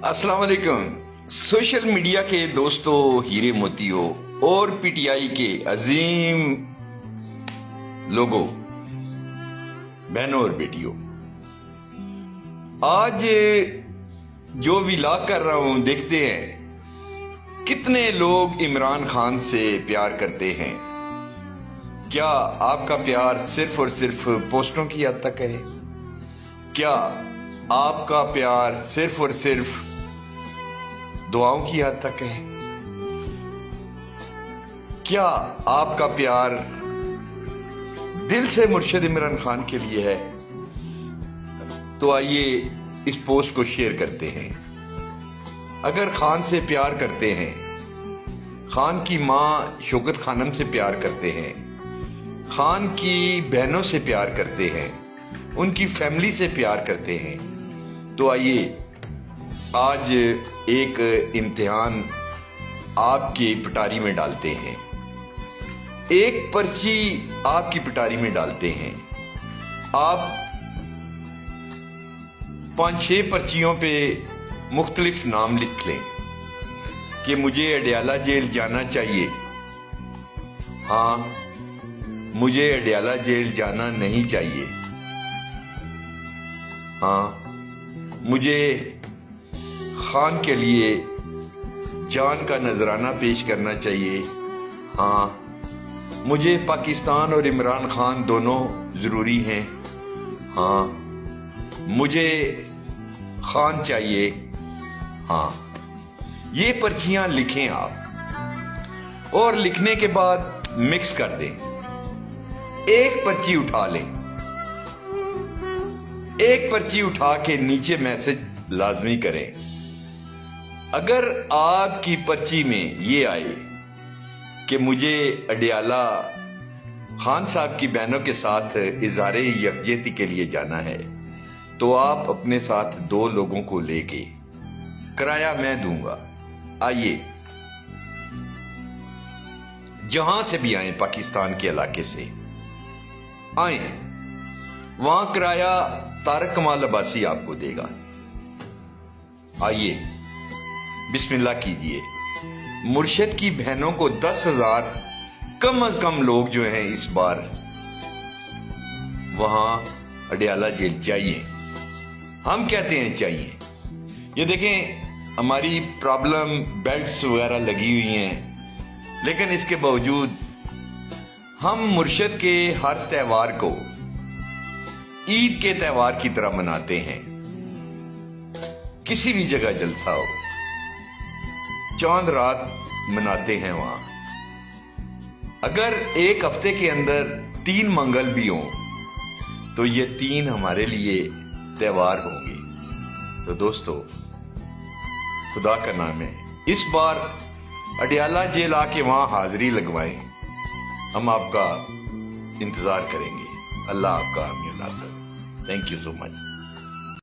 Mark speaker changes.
Speaker 1: अस्सलाम वालेकुम। Social media के दोस्तों, हीरे मोतियों और पीटीआई के अजीम लोगों, बहनों और बेटियों, आज जो विलाग कर रहा हूं, देखते हैं कितने लोग इमरान खान से प्यार करते हैं। क्या आपका प्यार सिर्फ और सिर्फ पोस्टों की हद तक है? क्या आपका प्यार सिर्फ और सिर्फ दुआओं की हद तक है? क्या आपका प्यार दिल से मुर्शिद इमरान खान के लिए है? तो आइए इस पोस्ट को शेयर करते हैं। अगर खान से प्यार करते हैं, खान की मां शौकत खानम से प्यार करते हैं, खान की बहनों से प्यार करते हैं, उनकी फैमिली से प्यार करते हैं, तो आइए आज एक इम्तिहान आपकी पिटारी में डालते हैं। एक पर्ची आपकी पिटारी में डालते हैं। आप 5-6 पर्चियों पे मुख्तलिफ नाम लिख लें कि मुझे अडयाला जेल जाना चाहिए, हाँ मुझे अडयाला जेल जाना नहीं चाहिए, हाँ मुझे खान के लिए जान का नजराना पेश करना चाहिए, हाँ मुझे पाकिस्तान और इमरान खान दोनों जरूरी हैं, हाँ मुझे खान चाहिए, हाँ। ये पर्चियां लिखें आप, और लिखने के बाद मिक्स कर दें। एक पर्ची उठा लें, एक पर्ची उठा के नीचे मैसेज लाजमी करें। अगर आपकी पर्ची में ये आए कि मुझे अडयाला खान साहब की बहनों के साथ इज़हारे यकजहती के लिए जाना है, तो आप अपने साथ 2 लोगों को लेके, किराया मैं दूंगा, आइए जहां से भी आए, पाकिस्तान के इलाके से आए, वहां किराया तारक कमाल अब्बासी आपको देगा। आइए बिस्मिल्लाह कीजिए। मुर्शिद की बहनों को 10,000 कम से कम लोग जो हैं इस बार वहां अडयाला जेल चाहिए। हम कहते हैं चाहिए। ये देखें, हमारी प्रॉब्लम बेल्ट्स वगैरह लगी हुई हैं, लेकिन इसके बावजूद हम मुर्शिद के हर त्योहार को ईद के त्योहार की तरह मनाते हैं। किसी भी जगह जलसा हो, चांद रात मनाते हैं वहां। अगर एक हफ्ते के अंदर 3 मंगल भी हों, तो ये 3 हमारे लिए त्योहार होंगे। तो दोस्तों, खुदा का नाम है, इस बार अडयाला जेल आके वहां हाजिरी लगवाएं। हम आपका इंतजार करेंगे। अल्लाह आपका हामी नासर। Thank you so much.